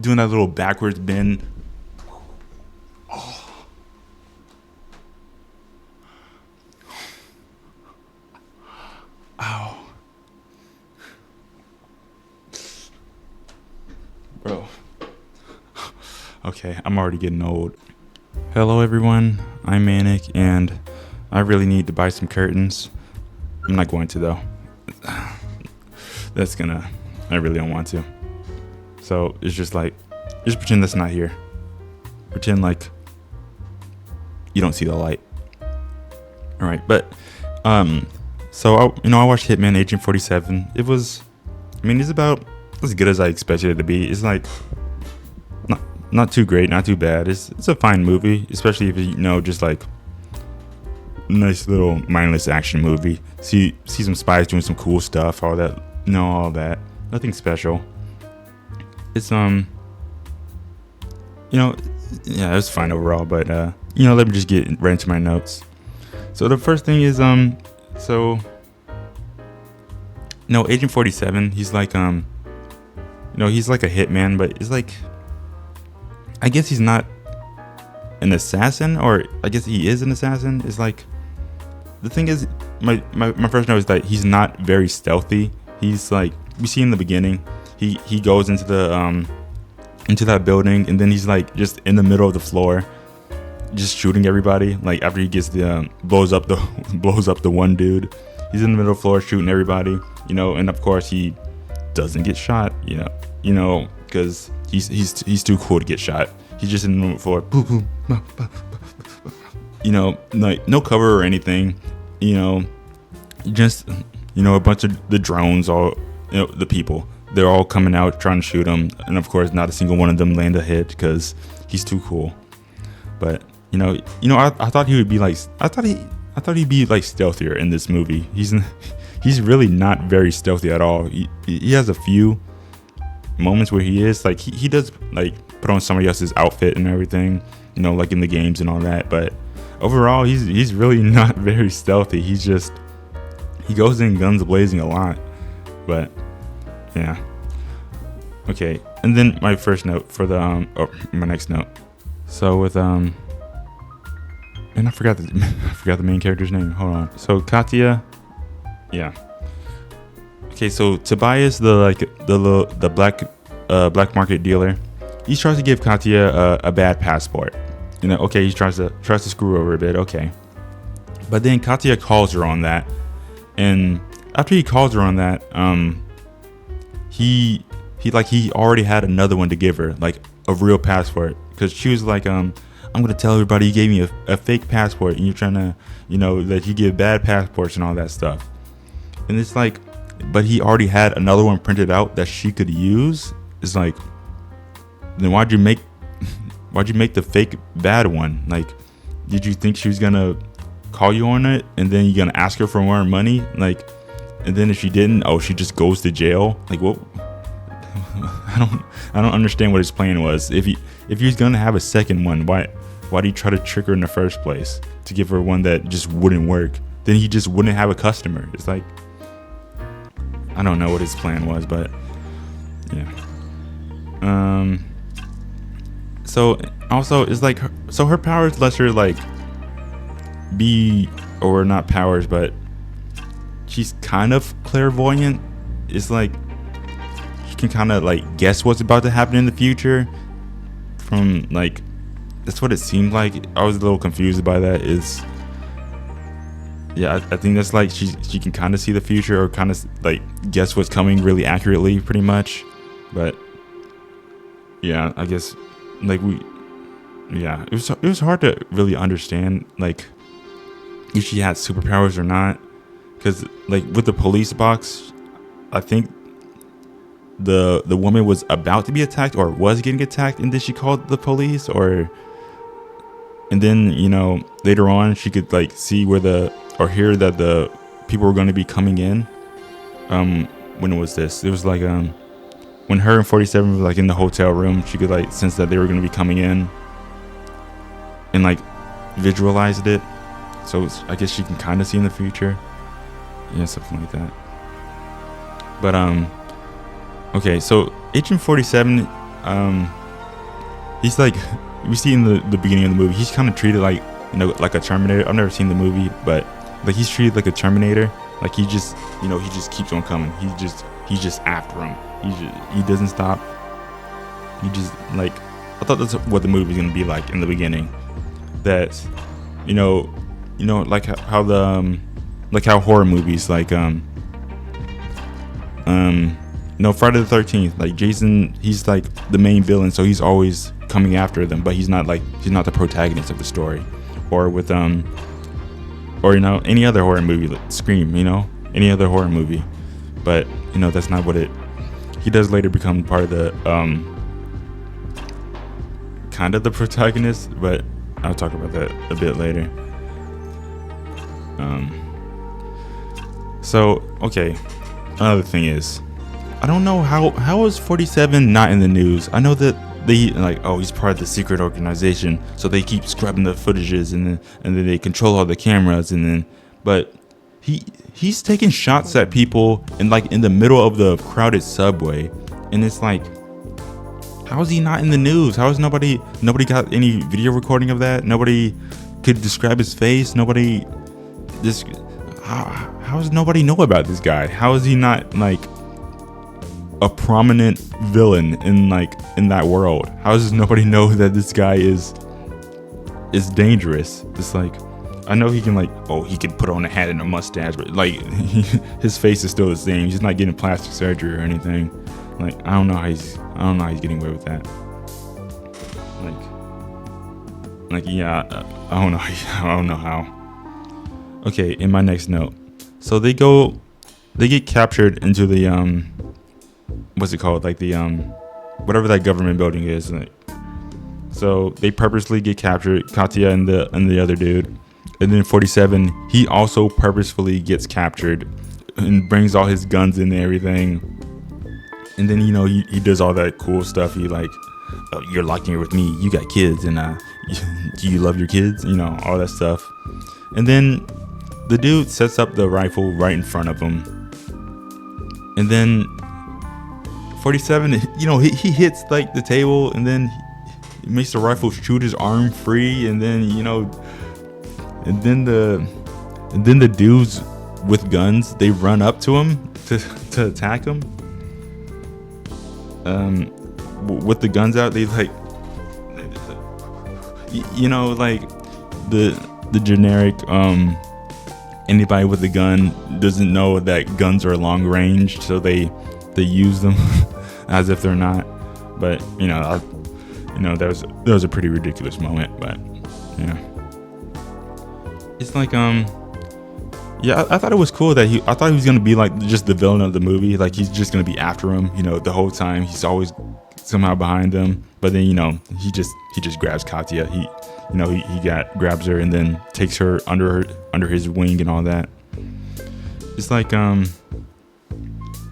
doing that little backwards bend. Ow. Bro. Okay, I'm already getting old. Hello everyone, I'm Manic and I really need to buy some curtains. I'm not going to though. I really don't want to. So it's just like, just pretend that's not here. Pretend like you don't see the light. All right, but so I watched Hitman Agent 47. It's about as good as I expected it to be. It's like not too great, not too bad. It's a fine movie, especially if you just like nice little mindless action movie. See some spies doing some cool stuff, all that. All that. Nothing special. It's yeah, it was fine overall, but let me just get right into my notes. So the first thing is Agent 47, he's like he's like a hitman, but it's like, I guess he's not an assassin, or I guess he is an assassin. It's like, the thing is, my first note is that he's not very stealthy. He's like, we see in the beginning, he goes into that building, and then he's like just in the middle of the floor, just shooting everybody. Like after he gets blows up the one dude, he's in the middle of the floor shooting everybody. And of course he doesn't get shot. Because he's too cool to get shot. He's just in the middle of the floor, boom, boom, like no cover or anything. Just a bunch of the drones, all the people, they're all coming out trying to shoot him, and of course not a single one of them land a hit because he's too cool. But I thought he would be like, I thought he'd be like stealthier in this movie. He's really not very stealthy at all. He has a few moments where he is like, he does like put on somebody else's outfit and everything, like in the games and all that, but overall he's really not very stealthy. He goes in guns blazing a lot. But yeah, okay. And then my first note for my next note. So with and I forgot the main character's name. Hold on. So Katia, yeah. Okay, so Tobias, the black market dealer, he tries to give Katia a bad passport. Okay, he tries to screw her over a bit. Okay, but then Katia calls her on that, and after he calls her on that, he already had another one to give her, like a real passport, because she was like, I'm gonna tell everybody you gave me a fake passport, and you're trying to, that you give bad passports and all that stuff. And it's like, but he already had another one printed out that she could use. It's like, then why'd you make the fake bad one? Like, did you think she was gonna call you on it, and then you're gonna ask her for more money? Like, and then if she didn't, she just goes to jail. Like, what? I don't understand what his plan was. If he was gonna have a second one, why did he try to trick her in the first place to give her one that just wouldn't work? Then he just wouldn't have a customer. It's like, I don't know what his plan was, but yeah. So also it's like her powers lets her like be, or not powers, but she's kind of clairvoyant. It's like she can kind of like guess what's about to happen in the future. From like, that's what it seemed like. I was a little confused by that. I think that's like she can kind of see the future, or kind of like guess what's coming really accurately, pretty much. But yeah, I guess like it was hard to really understand like if she had superpowers or not, because like with the police box, I think the woman was about to be attacked, or was getting attacked, and then she called the police, and then later on she could like see or hear that the people were going to be coming in. When was this? It was like when her and 47 were like in the hotel room, she could like sense that they were going to be coming in, and like visualized it. So I guess she can kind of see in the future. Yeah, something like that. But okay, so Agent 47, he's like, we see in the beginning of the movie, he's kind of treated like, you know, like a Terminator. I've never seen the movie, but like he's treated like a Terminator. Like he just, you know, he just keeps on coming. He's just after him. He doesn't stop. He just, like, I thought that's what the movie was gonna be like in the beginning. That, you know, like how the like how horror movies like no, Friday the 13th, like Jason, he's like the main villain, so he's always coming after them, but he's not the protagonist of the story. Or with or, you know, any other horror movie, like Scream, you know, any other horror movie. But, you know, that's not what he does later become part of the kind of the protagonist, but I'll talk about that a bit later. So, okay, another thing is, I don't know how is 47 not in the news. I know that they like, oh, he's part of the secret organization, so they keep scrubbing the footages and then they control all the cameras, and then, but he's taking shots at people in the middle of the crowded subway, and it's like, how is he not in the news? How is nobody got any video recording of that? Nobody could describe his face. Nobody, this, how does nobody know about this guy? How is he not like a prominent villain in that world? How does nobody know that this guy is dangerous? It's like, I know he can he can put on a hat and a mustache, but like his face is still the same. He's not getting plastic surgery or anything. Like, I don't know how he's getting away with that. Yeah, I don't know how. Okay, in my next note, so they get captured into the what's it called? Like the whatever that government building is. So they purposely get captured, Katia and the other dude, and then 47, he also purposefully gets captured and brings all his guns in and everything. And then, you know, he does all that cool stuff. He like, oh, you're locked in here with me. You got kids, and do you love your kids? You know, all that stuff. And then the dude sets up the rifle right in front of him. And then 47, you know, he hits like the table, and then he makes the rifle shoot his arm free. And then, you know, and then the dudes with guns, they run up to him to attack him. With the guns out, they like, you know, like the generic anybody with a gun doesn't know that guns are long range, so they use them as if they're not. But you know, that was a pretty ridiculous moment. But you know, it's like yeah, I thought it was cool that I thought he was gonna be like just the villain of the movie. Like he's just gonna be after him, you know, the whole time. He's always somehow behind him. But then, you know, he just grabs Katia. He grabs her and then takes her under his wing and all that. It's like I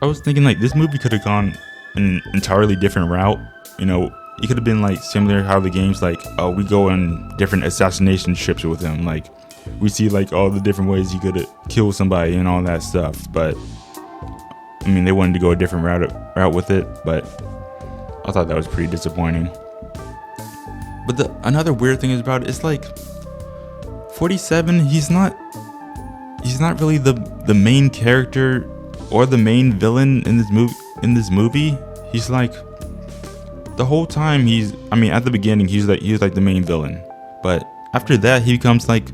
was thinking like this movie could have gone an entirely different route. You know, it could have been like similar how the game's like, oh, we go on different assassination ships with him. Like we see like all the different ways you could kill somebody and all that stuff. But I mean, they wanted to go a different route with it, but I thought that was pretty disappointing. But another weird thing is about it, it's like 47, he's not really the main character or the main villain in this movie. He's like, the whole time at the beginning he was like the main villain, but after that he becomes like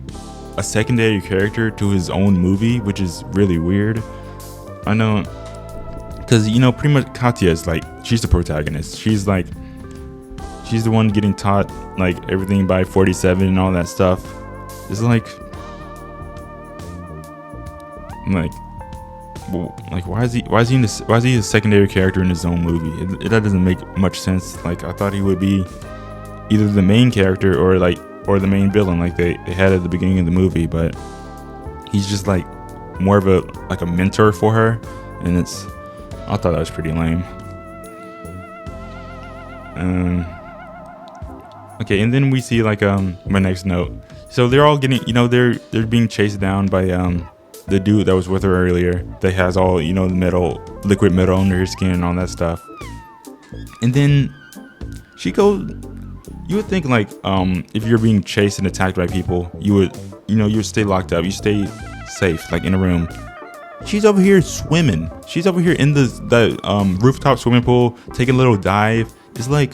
a secondary character to his own movie, which is really weird. I know, because, you know, pretty much Katia is like, she's the protagonist. She's the one getting taught like everything by 47 and all that stuff. It's like why is he a secondary character in his own movie? That doesn't make much sense. Like, I thought he would be either the main character or the main villain like they had at the beginning of the movie, but he's just like more of a mentor for her, and I thought that was pretty lame. Okay, and then we see like my next note. So they're all getting, you know, they're being chased down by the dude that was with her earlier, that has all, you know, the liquid metal under his skin and all that stuff. And then She goes. You would think like if you're being chased and attacked by people, you would you would stay locked up. You stay safe, like in a room. She's over here swimming. She's over here in the rooftop swimming pool, taking a little dive. It's like,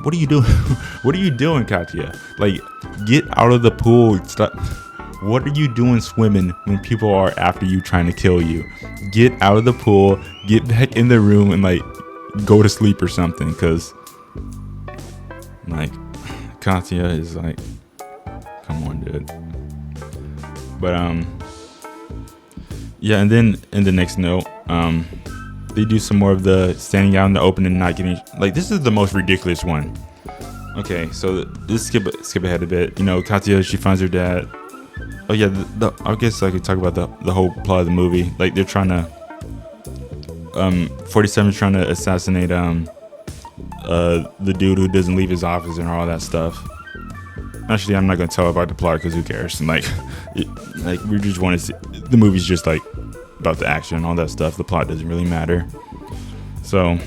what are you doing? What are you doing, Katia? Like, get out of the pool. Stop. What are you doing swimming when people are after you trying to kill you? Get out of the pool. Get back in the room and like go to sleep or something. Cause like Katia is like, come on, dude. But yeah, and then in the next note, they do some more of the standing out in the open and not getting like this is the most ridiculous one. Okay, so this skip ahead a bit. Katia, she finds her dad. Oh yeah, I guess I could talk about the whole plot of the movie. Like they're trying to 47 is trying to assassinate the dude who doesn't leave his office and all that stuff. Actually, I'm not gonna tell about the plot because who cares? And like we just want to see the movie's just like about the action and all that stuff. The plot doesn't really matter. So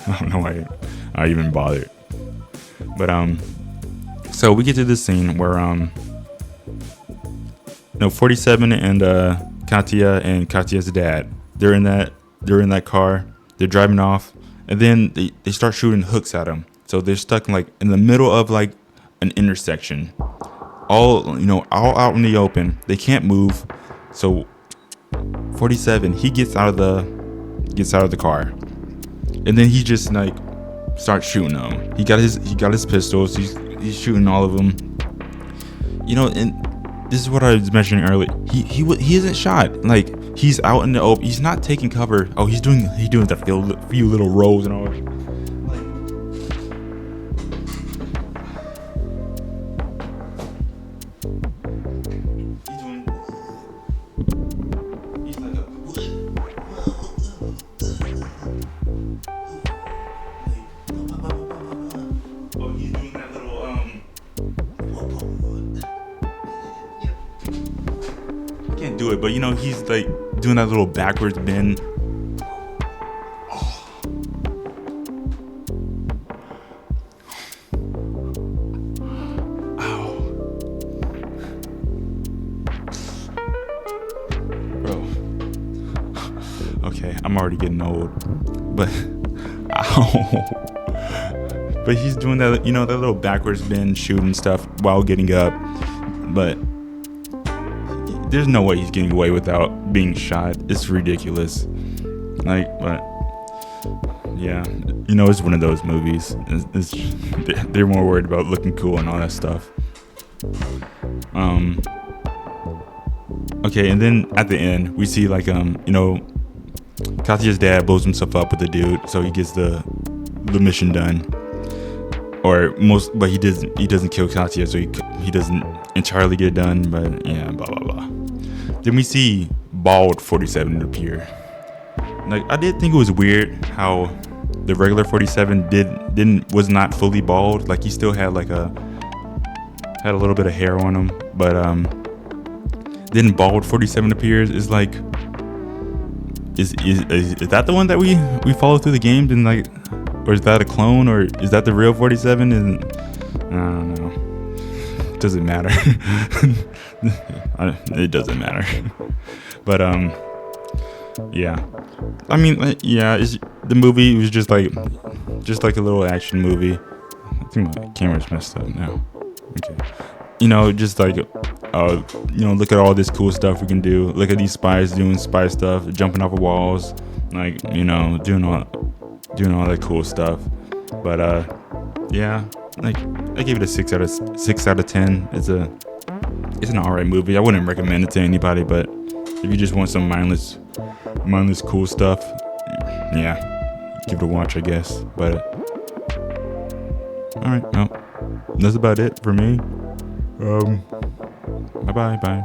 I don't know why I even bothered. But so we get to this scene where 47 and Katia and Katia's dad. They're in that car. They're driving off, and then they start shooting hooks at them. So they're stuck in the middle of like an intersection, all out in the open. They can't move. So 47, he gets out of the car, and then he just like starts shooting them. He got his pistols. He's shooting all of them. And this is what I was mentioning earlier. He isn't shot. Like he's out in the open. He's not taking cover. Oh, he's doing the few little rolls and all. Do it, but he's like doing that little backwards bend. Ow, bro. Okay, I'm already getting old, but ow. But he's doing that, that little backwards bend, shooting stuff while getting up, but. There's no way he's getting away without being shot. It's ridiculous. But yeah, it's one of those movies. They're more worried about looking cool and all that stuff. Okay, and then at the end we see Katia's dad blows himself up with the dude, so he gets the mission done. But he doesn't kill Katia, so he doesn't entirely get done. But yeah, blah blah blah. Then we see bald 47 appear. Like I did think it was weird how the regular 47 was not fully bald. Like he still had had a little bit of hair on him, but then bald 47 appears. Is like is that the one that we follow through the games and like. Or is that a clone? Or is that the real 47? And I don't know. Doesn't matter. It doesn't matter. But yeah. I mean, yeah. The movie was just like a little action movie. I think my camera's messed up now. Okay. Just like look at all this cool stuff we can do. Look at these spies doing spy stuff, jumping off of walls, like doing all that cool stuff. But yeah, like I gave it a 6 out of 10. It's an alright movie. I wouldn't recommend it to anybody, but if you just want some mindless cool stuff, yeah, give it a watch, I guess. But alright, well, that's about it for me. Bye bye.